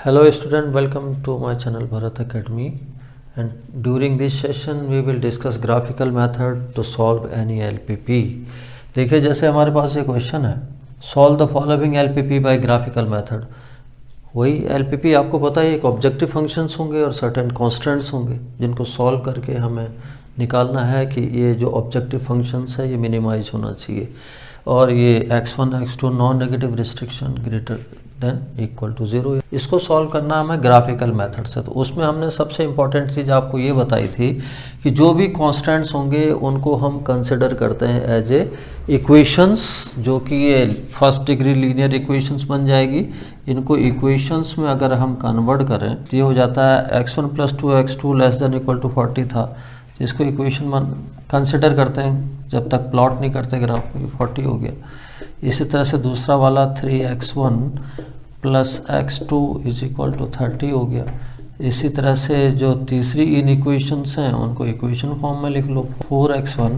Hello student, welcome to my channel Bharat Academy, and during this session we will discuss graphical method to solve any LPP। देखिए जैसे हमारे पास एक question है, solve the following LPP by graphical method. वही LPP आपको पता है एक ऑब्जेक्टिव फंक्शंस होंगे और सर्टेन कॉन्स्टेंट्स होंगे जिनको सॉल्व करके हमें निकालना है कि ये जो ऑब्जेक्टिव फंक्शंस है ये मिनिमाइज होना चाहिए और ये x1 x2 non negative restriction greater than equal to 0। इसको सॉल्व करना हमें ग्राफिकल मेथड से। तो उसमें हमने सबसे इम्पॉर्टेंट चीज़ आपको ये बताई थी कि जो भी कॉन्स्टेंट्स होंगे उनको हम कंसिडर करते हैं एज ए इक्वेशंस, जो कि ये फर्स्ट डिग्री लीनियर इक्वेशंस बन जाएगी। इनको इक्वेशंस में अगर हम कन्वर्ट करें तो ये हो जाता है x1 + 2x2 <= 40 था, तो इसको इक्वेशन कंसिडर करते हैं जब तक प्लॉट नहीं करते ग्राफ में, 40 हो गया। इसी तरह से दूसरा वाला 3x1 + x2 = 30 हो गया। इसी तरह से जो तीसरी इन इक्वेशंस हैं उनको इक्वेशन फॉर्म में लिख लो, 4x1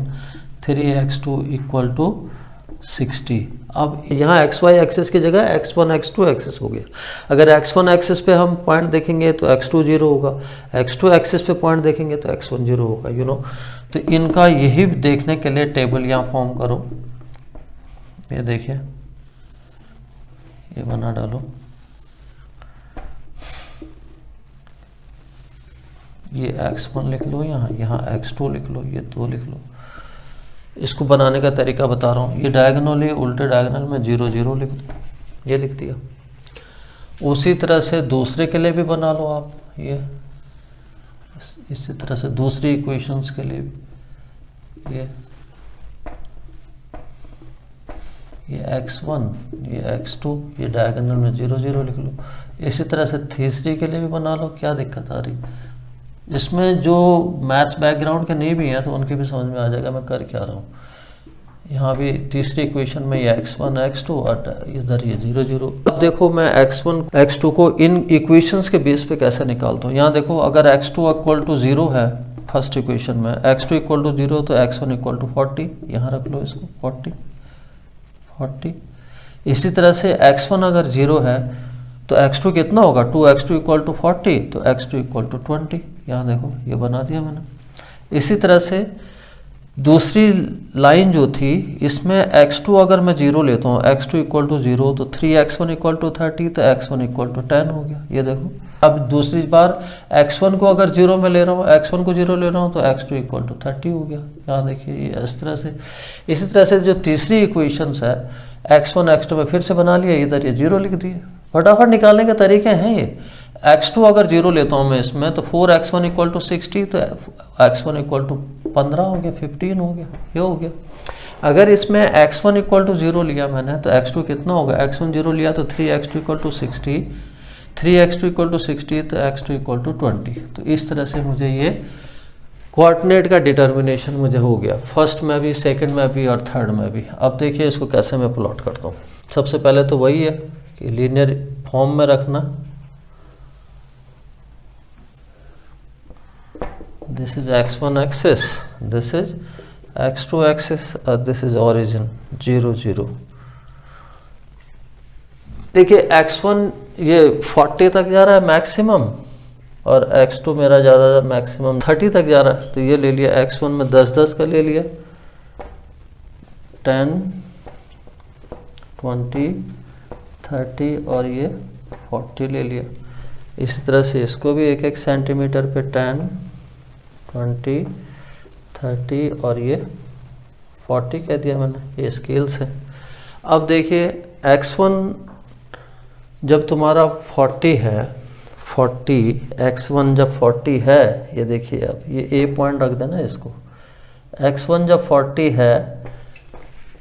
3x2 = 60। अब यहाँ xy एक्सिस की जगह x1 x2 एक्सिस हो गया। अगर x1 एक्सिस पे हम पॉइंट देखेंगे तो x2 0 होगा, x2 एक्सिस पे पॉइंट देखेंगे तो x1 0 होगा, तो इनका यही देखने के लिए टेबल यहाँ फॉर्म करो। ये देखिए, ये बना डालो, ये x1 लिख लो, यहाँ x2 लिख लो, ये 2 लिख लो। इसको बनाने का तरीका बता रहा हूँ। ये डायगोनली उल्टे डायगोनल में 0 0 लिख दो, ये लिख दिया। उसी तरह से दूसरे के लिए भी बना लो आप, ये इसी तरह से दूसरी इक्वेशंस के लिए भी ये x1 ये x2 ये डायगोनल में 0 0 लिख लो। इसी तरह से तीसरी के लिए भी बना लो। क्या दिक्कत आ रही? इसमें जो मैथ्स बैकग्राउंड के नहीं भी हैं तो उनके भी समझ में आ जाएगा मैं कर क्या रहा हूँ। यहाँ भी तीसरी इक्वेशन में ये x1 x2 और इधर ये 0 0। अब देखो मैं x1 x2 को इन इक्वेशंस के बेस पे कैसे निकालता हूँ। यहाँ देखो, अगर x2 = 0 है फर्स्ट इक्वेशन में, x2 = 0 तो x1 = 40, यहाँ रख लो इसको 40। इसी तरह से x1 अगर 0 है तो x2 कितना होगा, 2x2 = 40 तो x2 = 20। यहाँ देखो ये बना दिया मैंने। इसी तरह से दूसरी लाइन जो थी इसमें x2 अगर मैं 0 लेता हूँ, x2 = 0 तो 3x1 = 30 तो x1 = 10 हो गया। ये देखो, अब दूसरी बार x1 को अगर 0 में ले रहा हूँ, x1 को 0 ले रहा हूँ तो x2 = 30 हो गया। यहाँ देखिए ये इस तरह से। इसी तरह से जो तीसरी इक्वेशंस है x1 x2 में फिर से बना लिया, इधर ये 0 लिख दिए। फटाफट निकालने के तरीके हैं ये। x2 अगर 0 लेता हूँ मैं इसमें तो 4x1 = 60 तो x1 = 15 हो गया, 15 हो गया, ये हो गया। अगर इसमें x1 = 0 लिया मैंने तो x2 कितना होगा, x1 0 लिया तो 3x2 = 60, 3x2 = 60 तो x2 = 20। तो इस तरह से मुझे ये कोऑर्डिनेट का डिटर्मिनेशन मुझे हो गया, फर्स्ट में भी, सेकंड में भी और थर्ड में भी। अब देखिए इसको कैसे मैं प्लॉट करता हूँ। सबसे पहले तो वही है कि लीनियर फॉर्म में रखना। This is x1 axis, this is x2 axis और दिस इज ओरिजिन 0 0। देखिए x1 ये 40 तक जा रहा है मैक्सिमम और x2 मेरा ज़्यादा मैक्सिमम 30 तक जा रहा है, तो ये ले लिया। x1 में 10 10 का ले लिया, 10 20 30 और ये 40 ले लिया। इसी तरह से इसको भी 1 1 सेंटीमीटर पे 10 20 30 और ये 40 कह दिया मैंने, ये स्केल से। अब देखिए x1 जब तुम्हारा 40 है, 40 x1 जब 40 है, ये देखिए अब ये A पॉइंट रख देना इसको। x1 जब 40 है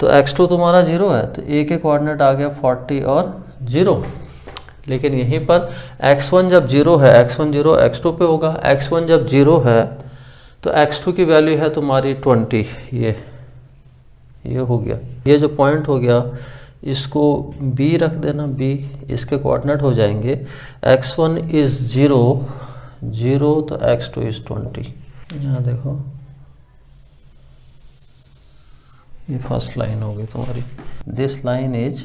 तो x2 तुम्हारा 0 है, तो A के कोऑर्डिनेट आ गया 40 और 0। लेकिन यहीं पर x1 जब 0 है, x1 0 x2 पे होगा। x1 जब 0 है तो x2 की वैल्यू है तुम्हारी 20, ये हो गया। ये जो पॉइंट हो गया इसको B रख देना, B इसके कोऑर्डिनेट हो जाएंगे। x1 इज 0 0 तो x2 इज 20। यहाँ देखो ये फर्स्ट लाइन होगी तुम्हारी। This line is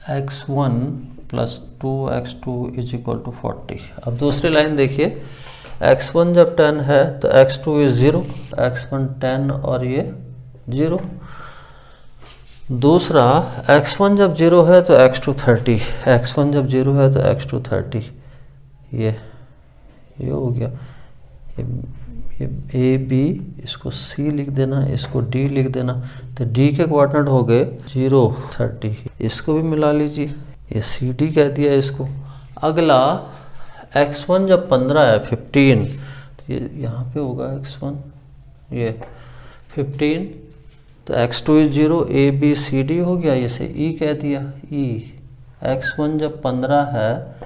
x1 plus 2x2 is equal to 40। अब दूसरी लाइन देखिए, x1 जब 10 है तो x2 इज 0, x1 10 और ये 0। दूसरा x1 जब 0 है तो x2 30, x1 जब 0 है तो x2 30। ये हो गया, ये ए बी, इसको सी लिख देना, इसको डी लिख देना। तो डी के कोऑर्डिनेट हो गए 0 30, इसको भी मिला लीजिए, ये सी डी कह दिया इसको। अगला x1 जब 15 है 15, तो ये यहाँ पे होगा x1 ये 15, तो x2 is 0, A B C D हो गया, इसे ई कह दिया ई। x1 जब 15 है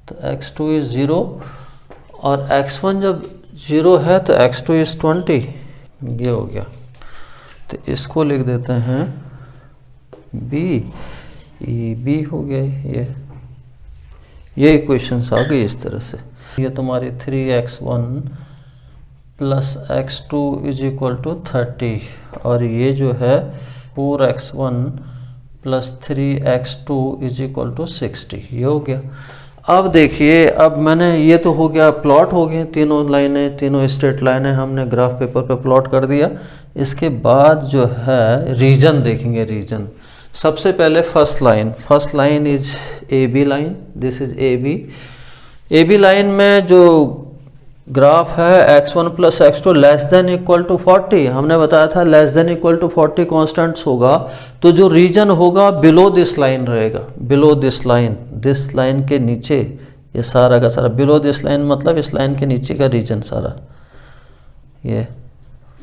तो x2 इज 0, और x1 जब 0 है तो x2 इज 20, ये हो गया। तो इसको लिख देते हैं b, ई बी हो गया। ये इक्वेशंस आ गई इस तरह से। ये तुम्हारी 3x1 plus x2 is equal to 30, और ये जो है 4x1 plus 3x2 is equal to 60, ये हो गया। अब देखिए, अब मैंने ये तो हो गया, प्लॉट हो गए तीनों लाइनें, तीनों स्ट्रेट लाइनें हमने ग्राफ पेपर पे प्लॉट कर दिया। इसके बाद जो है रीजन देखेंगे। रीजन सबसे पहले first line is A B line, this is A B line में जो ग्राफ है x1 plus x2 less than equal to 40, हमने बताया था less than equal to 40 constants होगा, तो जो रीजन होगा बिलो दिस लाइन रहेगा, बिलो दिस लाइन के नीचे, ये सारा का सारा बिलो दिस लाइन मतलब इस लाइन के नीचे का रीजन सारा, ये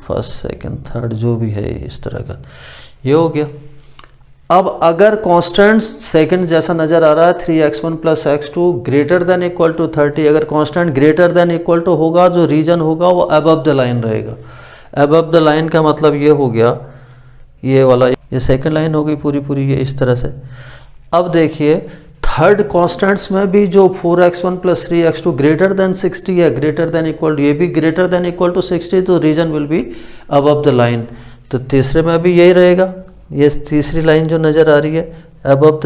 फर्स्ट सेकंड थर्ड जो भी है इस तरह का, ये हो गया। अब अगर कांस्टेंट्स सेकंड जैसा नजर आ रहा है 3x1 plus x2 greater than equal to 30, अगर constant greater than equal to होगा, जो रीजन होगा वो अबव द लाइन रहेगा। अबव द लाइन का मतलब ये हो गया, ये वाला, ये सेकंड लाइन हो गई पूरी ये इस तरह से। अब देखिए थर्ड कांस्टेंट्स में भी जो 4x1 plus 3x2 greater than 60 है, ग्रेटर देन इक्वल, ये भी ग्रेटर देन इक्वल टू 60, तो region will be above the line. तो तीसरे में भी यही रहेगा, ये तीसरी लाइन जो नज़र आ रही है अबव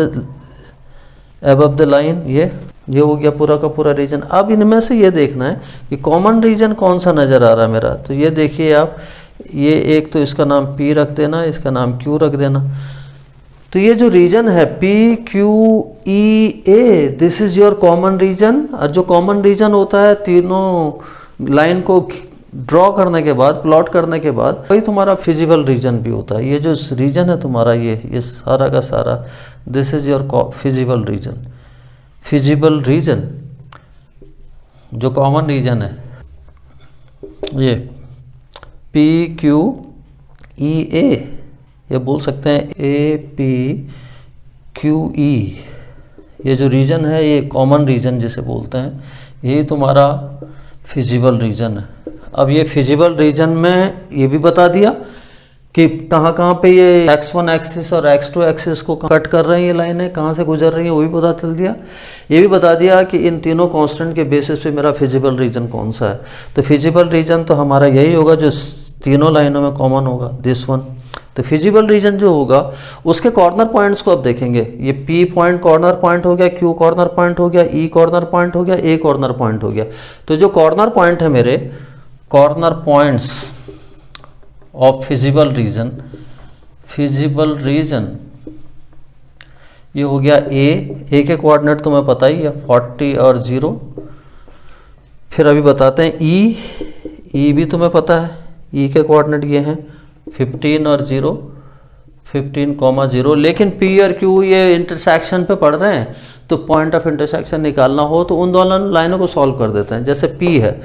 द लाइन, ये हो गया पूरा का पूरा रीजन। अब इनमें से ये देखना है कि कॉमन रीजन कौन सा नज़र आ रहा है मेरा। तो ये देखिए आप, ये एक तो इसका नाम P रख देना, इसका नाम Q रख देना। तो ये जो रीजन है P Q E A, this is your common region. और जो कॉमन रीजन होता है तीनों लाइन को ड्रॉ करने के बाद, प्लॉट करने के बाद, वही तुम्हारा फिजिबल रीजन भी होता है। ये जो रीजन है तुम्हारा, ये सारा का सारा, this is your feasible region. Feasible region जो कॉमन रीजन है, ये P Q E A, ये बोल सकते हैं A P Q E, ये जो रीजन है ये कॉमन रीजन जिसे बोलते हैं, यही तुम्हारा फिजिबल रीजन है। अब ये फिजिबल रीजन में ये भी बता दिया कि कहाँ पे ये x1 एक्सिस और x2 एक्सिस को कट कर रहे हैं, ये लाइनें कहाँ से गुजर रही हैं वो भी पता चल दिया। ये भी बता दिया कि इन तीनों कांस्टेंट के बेसिस पे मेरा फिजिबल रीजन कौन सा है। तो फिजिबल रीजन तो हमारा यही होगा जो तीनों लाइनों में कॉमन होगा, दिस वन। तो फिजिबल रीजन जो होगा उसके कॉर्नर पॉइंट्स को अब देखेंगे। ये P पॉइंट कॉर्नर पॉइंट हो गया, Q कॉर्नर पॉइंट हो गया, E कॉर्नर पॉइंट हो गया, A कॉर्नर पॉइंट हो गया। तो जो कॉर्नर पॉइंट है मेरे, corner points of feasible region, ये हो गया A के कोऑर्डिनेट तुम्हें पता ही है 40 और 0। फिर अभी बताते हैं E भी तुम्हें पता है, E के कोऑर्डिनेट ये हैं 15 और 0, 15,0। लेकिन P और Q ये इंटरसेक्शन पे पड़ रहे हैं, तो पॉइंट ऑफ इंटरसेक्शन निकालना हो तो उन दोनों लाइनों को सॉल्व कर देते हैं। जैसे P है,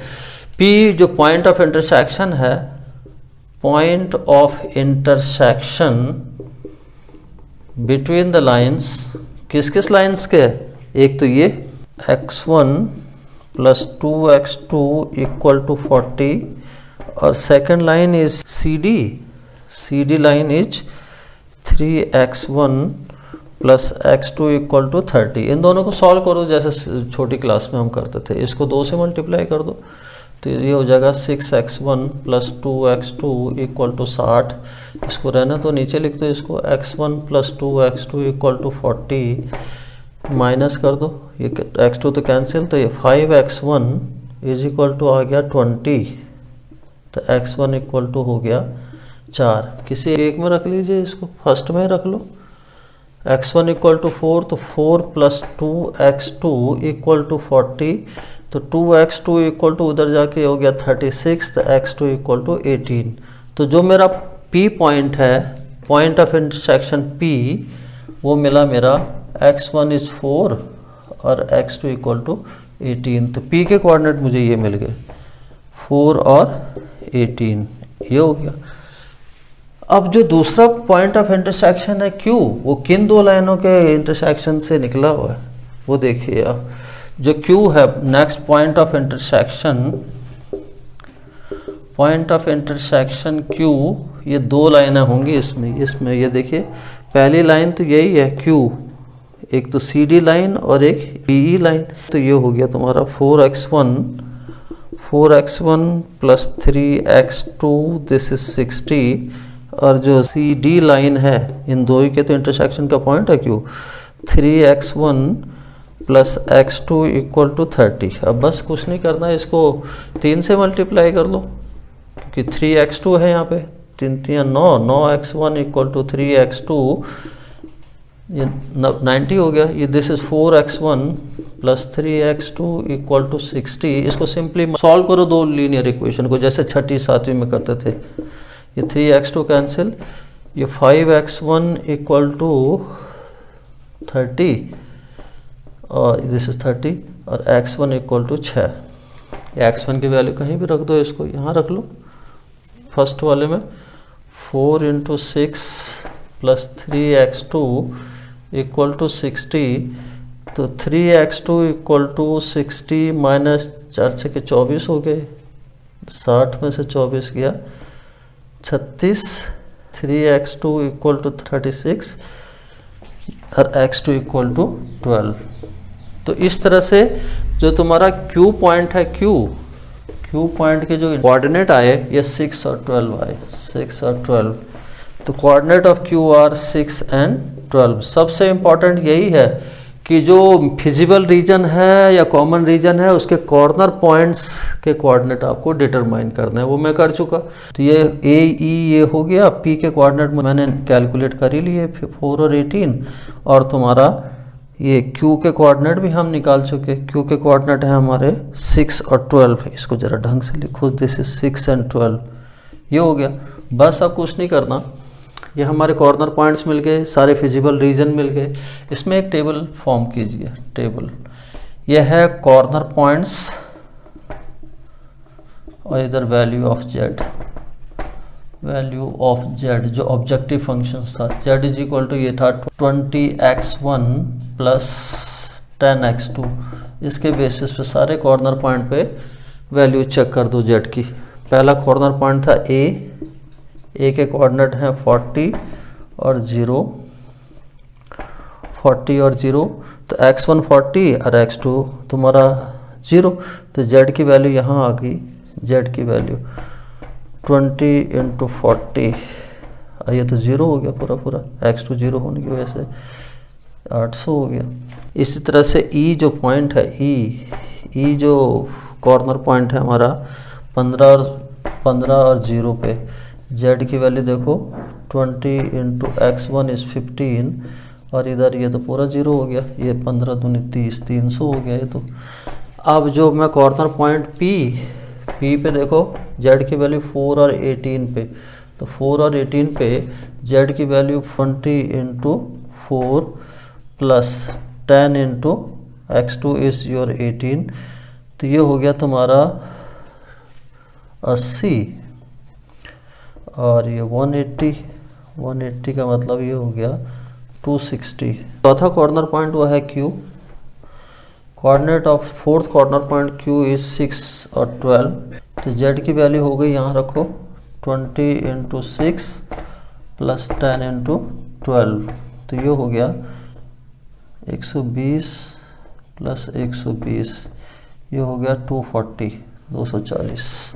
P जो पॉइंट ऑफ इंटरसेक्शन है, point of intersection between the lines, किस किस लाइन्स के, एक तो ये x1 plus 2x2 equal to 40, और second line is CD line is 3x1 plus x2 equal to 30। इन दोनों को सॉल्व करो जैसे छोटी क्लास में हम करते थे, इसको 2 से मल्टीप्लाई कर दो तो ये हो जाएगा 6x1 plus 2x2 equal to 60। इसको रहना तो नीचे लिख दो, इसको x1 plus 2x2 equal to 40, minus कर दो, ये x2 तो कैंसिल, तो ये 5x1 इज इक्वल टू आ गया 20, तो x1 इक्वल टू हो गया 4। किसी एक में रख लीजिए, इसको फर्स्ट में रख लो। x1 इक्वल टू 4, तो 4 प्लस 2x2 इक्वल टू 40, तो 2x2 इक्वल टू उधर जाके हो गया 36, तो x2 इक्वल टू 18। तो जो मेरा P पॉइंट है, पॉइंट ऑफ इंटरसेक्शन P, वो मिला मेरा x1 इज 4 और x2 इक्वल टू 18। तो P के कोऑर्डिनेट मुझे ये मिल गए 4 और 18, ये हो गया। अब जो दूसरा पॉइंट ऑफ इंटरसेक्शन है Q, वो किन दो लाइनों के इंटरसेक्शन से निकला हुआ है वो देखिए आप। जो Q है next point of intersection, point of intersection Q, ये दो लाइनें होंगी इसमें ये देखिए, पहली लाइन तो यही है Q, एक तो CD लाइन और एक PE लाइन। तो ये हो गया तुम्हारा 4x1 plus 3x2, this is 60, और जो CD लाइन है इन दो के तो इंटरसेक्शन का पॉइंट है Q, 3x1 plus x2 equal to 30। अब बस कुछ नहीं करना है, इसको 3 से मल्टीप्लाई कर लो, क्योंकि 3x2 है यहाँ पे, 3 3 9, 9x1 इक्वल टू 3x2, ये 90 हो गया। ये this is 4x1 plus 3x2 equal to 60। इसको सिंपली सॉल्व करो दो लीनियर इक्वेशन को, जैसे छठी सातवीं में करते थे। ये 3x2 कैंसिल, ये 5x1 इक्वल टू 30 और दिस इज 30, और x1 इक्वल टू 6। x1 की वैल्यू कहीं भी रख दो, इसको यहाँ रख लो फर्स्ट वाले में। 4 into 6 plus 3x2 equal to 60, तो 3x2 इक्वल टू 60 माइनस 4 से 24 हो गए, 60 में से 24 गया 36, 3x2 इक्वल टू 36 और x2 इक्वल टू 12। तो इस तरह से जो तुम्हारा Q पॉइंट है, Q पॉइंट के जो कोऑर्डिनेट आए ये 6 और 12 आए, 6 और 12। तो coordinate of Q are 6 and 12। सबसे इम्पॉर्टेंट यही है कि जो फिजिबल रीजन है या कॉमन रीजन है, उसके कॉर्नर पॉइंट्स के कोऑर्डिनेट आपको डिटरमाइन करना है, वो मैं कर चुका। तो ये A E ये हो गया, P के कोऑर्डिनेट मैंने कैलकुलेट कर ही लिए 4 और 18, और तुम्हारा ये Q के कोऑर्डिनेट भी हम निकाल चुके। Q के कोऑर्डिनेट है हमारे 6 और 12, इसको जरा ढंग से लिखो, दिस इज 6 एंड 12, ये हो गया। बस अब कुछ नहीं करना, ये हमारे कॉर्नर पॉइंट्स मिल गए, सारे फिजिबल रीजन मिल गए। इसमें एक टेबल फॉर्म कीजिए, टेबल ये है कॉर्नर पॉइंट्स और इधर value of Z, value of Z जो ऑब्जेक्टिव फंक्शंस था। Z इज इक्वल टू ये था 20x1 प्लस 10x2। इसके बेसिस पे सारे कॉर्नर पॉइंट पे वैल्यू चेक कर दो Z की। पहला कॉर्नर पॉइंट था A के कोऑर्डिनेट हैं 40 और 0, 40 और 0, तो x1 40 और x2 तुम्हारा 0, तो Z की वैल्यू यहाँ आ गई, Z की वैल्यू 20 इंटू 40, ये तो 0 हो गया पूरा, x2 0 होने की वजह से 800 हो गया। इसी तरह से E जो पॉइंट है, E जो कॉर्नर पॉइंट है हमारा 15 और 0 पे, Z की वैल्यू देखो 20 इंटू x1 इज 15, और इधर ये तो पूरा 0 हो गया, ये 15 दूनी 30, 300 हो गया ये तो। अब जो मैं कॉर्नर पॉइंट P पे देखो, Z की वैल्यू 4 और 18 पे, तो 4 और 18 पे Z की value 20 into 4 plus 10 into x2 is your 18, तो ये हो गया तुम्हारा 80, और ये 180 का मतलब ये हो गया 260। चौथा कॉर्नर पॉइंट वो है Q, coordinate of fourth corner point Q is 6 और 12, तो Z की वैल्यू हो गई यहाँ रखो 20 इंटू 6 प्लस 10 इंटू 12, तो ये हो गया 120 प्लस 120, ये हो गया 240।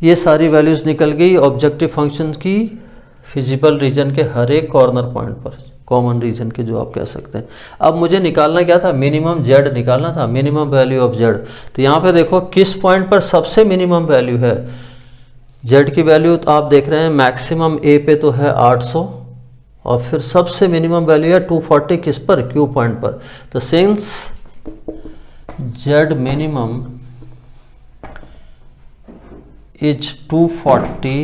ये सारी वैल्यूज़ निकल गई ऑब्जेक्टिव फंक्शन की फिजिबल रीजन के हर एक कॉर्नर पॉइंट पर। कॉमन रीजन के जो आप कह सकते हैं। अब मुझे निकालना क्या था, मिनिमम जेड निकालना था, मिनिमम वैल्यू ऑफ जेड। तो यहाँ पे देखो किस पॉइंट पर सबसे मिनिमम वैल्यू है जेड की वैल्यू, तो आप देख रहे हैं मैक्सिमम ए पे तो है 800 और फिर सबसे मिनिमम वैल्यू है 240 किस पर, क्यू पॉइंट पर। तो since Z minimum is 240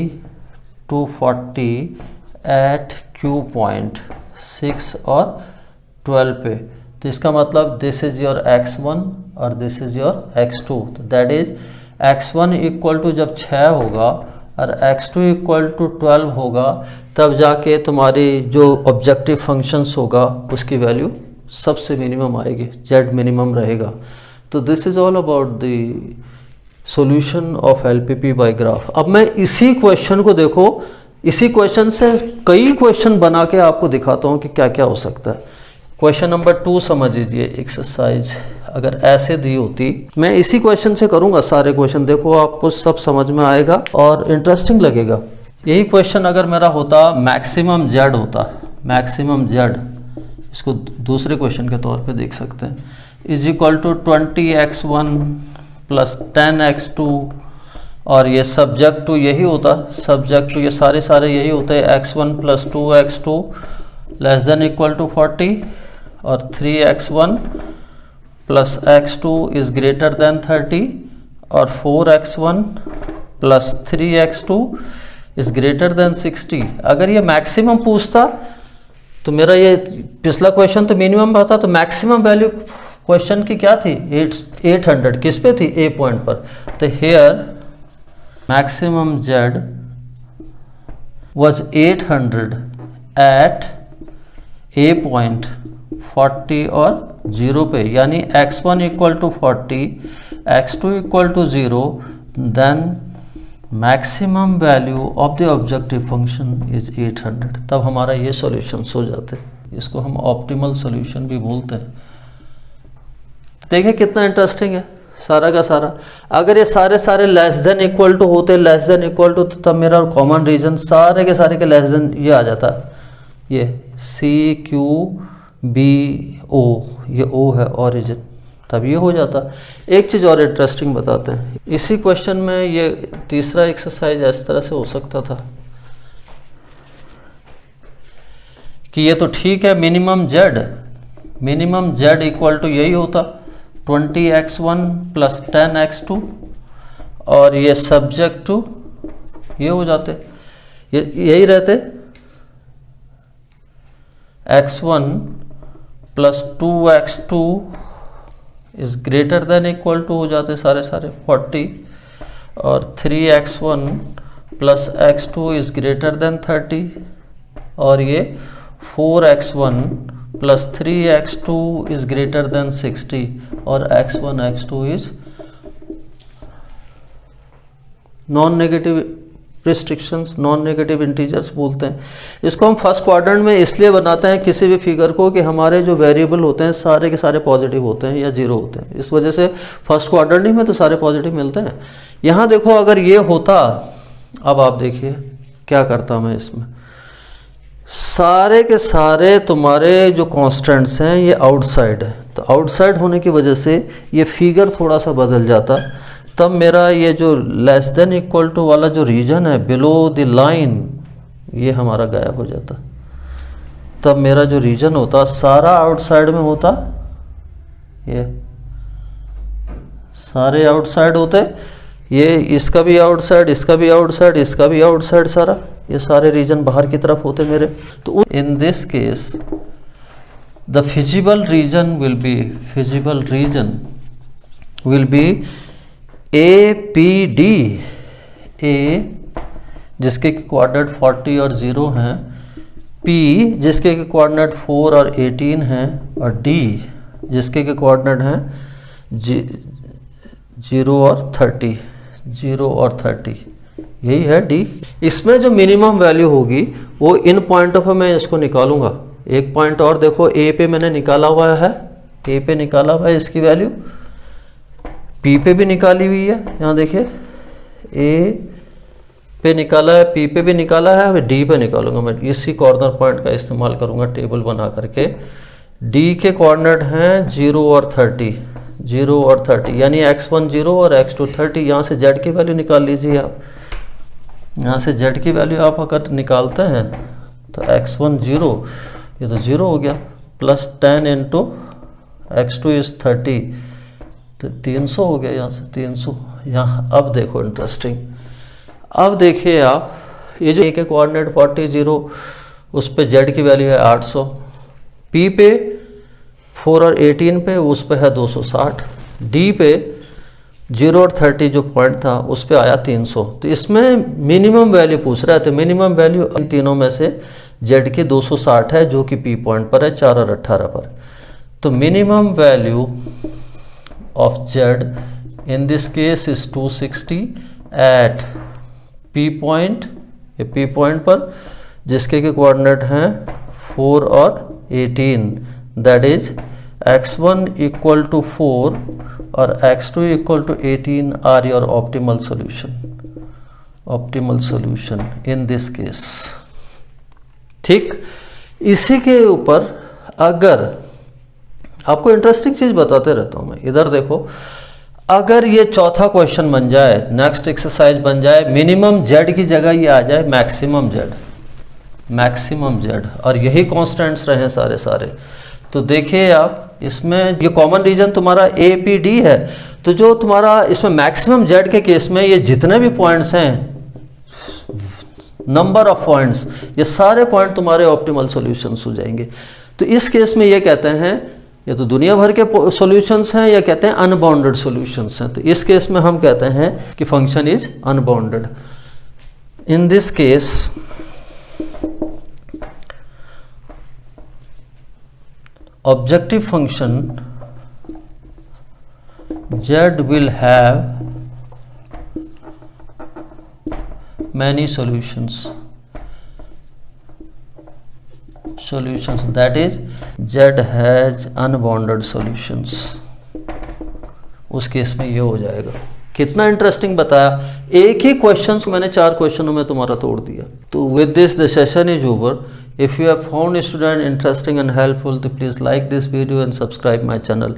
at Q point 6 और 12 पे, तो इसका मतलब दिस इज योर x1 और दिस इज योर x2। तो that is x1 equal to जब 6 होगा और x2 इक्वल टू 12 होगा, तब जाके तुम्हारी जो ऑब्जेक्टिव फंक्शंस होगा उसकी वैल्यू सबसे मिनिमम आएगी, z मिनिमम रहेगा। तो this is all about the solution of LPP by graph. अब मैं इसी क्वेश्चन को देखो, इसी क्वेश्चन से कई क्वेश्चन बना के आपको दिखाता हूँ कि क्या क्या हो सकता है। क्वेश्चन नंबर 2 समझ लीजिए, एक्सरसाइज अगर ऐसे दी होती, मैं इसी क्वेश्चन से करूँगा सारे क्वेश्चन, देखो आपको सब समझ में आएगा और इंटरेस्टिंग लगेगा। यही क्वेश्चन अगर मेरा होता मैक्सिमम जेड होता, मैक्सिमम जेड, इसको दूसरे क्वेश्चन के तौर पे देख सकते हैं, is equal to 20x1 plus 10x2 और ये सब्जेक्ट टू यही होता, सब्जेक्ट टू ये सारे यही होते हैं, x1 plus 2x2 less than equal to 40 और 3x1 plus x2 is greater then 30 और 4x1 plus 3x2 is greater then 60। अगर ये मैक्सिमम पूछता तो मेरा ये पिछला क्वेश्चन तो मिनिमम था, तो मैक्सिमम वैल्यू क्वेश्चन की क्या थी, 800 किस पे थी, ए पॉइंट पर। तो here maximum Z was 800 at A point 40 और 0 पे, यानी x1 equal to 40, x2 equal to 0, then maximum value of the objective function is 800। तब हमारा ये सॉल्यूशंस हो जाते हैं, इसको हम ऑप्टिमल सॉल्यूशन भी बोलते हैं। देखिए कितना इंटरेस्टिंग है सारा का सारा। अगर ये सारे लेस देन इक्वल टू होते, लेस देन इक्वल टू, तो तब मेरा कॉमन रीजन सारे के लेस देन ये आ जाता, ये सी क्यू बी ओ, ये ओ है ओरिजिन, तब ये हो जाता। एक चीज़ और इंटरेस्टिंग बताते हैं, इसी क्वेश्चन में ये तीसरा एक्सरसाइज इस तरह से हो सकता था कि ये तो ठीक है मिनिमम जेड इक्वल टू यही होता 20x1 प्लस 10x2 और ये सब्जेक्ट टू ये हो जाते, यही रहते x1 plus 2x2 is greater than equal to हो जाते सारे 40 और 3x1 plus x2 is greater then 30 और ये 4x1 plus 3x2 is greater then 60 और x1 x2 is non negative restrictions, non negative integers बोलते हैं। इसको हम फर्स्ट क्वाड्रेंट में इसलिए बनाते हैं किसी भी फिगर को कि हमारे जो वेरिएबल होते हैं सारे के सारे पॉजिटिव होते हैं या जीरो होते हैं, इस वजह से फर्स्ट क्वाड्रेंट में तो सारे पॉजिटिव मिलते हैं। यहाँ देखो अगर ये होता, अब आप देखिए क्या करता मैं इसमें, सारे के सारे तुम्हारे जो कांस्टेंट्स हैं ये आउटसाइड है, तो आउटसाइड होने की वजह से ये फिगर थोड़ा सा बदल जाता, तब मेरा ये जो लेस देन इक्वल टू वाला जो रीजन है बिलो द लाइन ये हमारा गायब हो जाता, तब मेरा जो रीजन होता सारा आउटसाइड में होता, ये सारे आउटसाइड होते, ये इसका भी आउटसाइड, इसका भी आउटसाइड, इसका भी आउटसाइड, सारा ये सारे रीजन बाहर की तरफ होते मेरे। तो in this case the feasible region will be A P D, A जिसके कोऑर्डिनेट 40 और 0 हैं, पी जिसके कोऑर्डिनेट 4 और 18 हैं और डी जिसके कोऑर्डिनेट हैं 0 और 30, यही है डी। इसमें जो मिनिमम वैल्यू होगी वो इन पॉइंटों पर मैं इसको निकालूंगा। एक पॉइंट और देखो, ए पे मैंने निकाला हुआ है, ए पे निकाला हुआ है इसकी वैल्यू, पी पे भी निकाली हुई है, यहाँ देखिए ए पे निकाला है, पी पे भी निकाला है, अब डी पे निकालूंगा मैं। इसी कॉर्नर पॉइंट का इस्तेमाल करूंगा टेबल बना करके। डी के कोऑर्डिनेट हैं 0 और 30, 0 और 30, यानी x1 0 और x2 30। यहाँ से z की वैल्यू निकाल लीजिए आप। यहाँ से z की वैल्यू आप अगर निकालते हैं तो x1 0, ये तो 0 हो गया, प्लस 10 इंटू x2 इज 30, तो 300 हो गया। यहाँ से 300। यहाँ अब देखो इंटरेस्टिंग, अब देखिए आप, ये जो एक कोऑर्डिनेट 40 0, उस पे z की वैल्यू है 800, p पे 4 और 18 पे उस पे है 260, d पे 0 और 30 जो पॉइंट था उस पे आया 300। तो इसमें मिनिमम वैल्यू पूछ रहा है, तो मिनिमम वैल्यू इन तीनों में से z की 260 है जो कि p पॉइंट पर है 4 और 18 पर। तो minimum value of z in this case is 260 at p point, ये p पॉइंट पर, जिसके के कोऑर्डिनेट हैं 4 और 18, that is x1 equal to 4 और x2 equal to 18 are your optimal solution, optimal solution in this case. ठीक, इसी के ऊपर अगर आपको इंटरेस्टिंग चीज बताते रहता हूं मैं, इधर देखो, अगर ये चौथा क्वेश्चन बन जाए, नेक्स्ट एक्सरसाइज बन जाए, मिनिमम z की जगह ये आ जाए मैक्सिमम z, मैक्सिमम z, और यही कांस्टेंट्स रहे सारे सारे, तो देखिए आप इसमें ये कॉमन रीजन तुम्हारा ए पी डी है, तो जो तुम्हारा इसमें मैक्सिमम z के केस में ये जितने भी पॉइंट्स हैं, नंबर ऑफ पॉइंट्स, ये सारे पॉइंट तुम्हारे ऑप्टिमल सॉल्यूशंस हो जाएंगे। तो इस केस में ये कहते हैं, ये तो दुनिया भर के सॉल्यूशंस हैं, या कहते हैं अनबाउंडेड सॉल्यूशंस हैं। तो इस केस में हम कहते हैं कि function is unbounded. In this case objective function z will have many solutions, that is z has unbounded solutions। उस केस में ये हो जाएगा। कितना इंटरेस्टिंग बताया, एक ही क्वेश्चन मैंने 4 क्वेश्चनों में तुम्हारा तोड़ दिया। तो with this the session is over. If you have found student interesting and helpful, please like this video and subscribe my channel.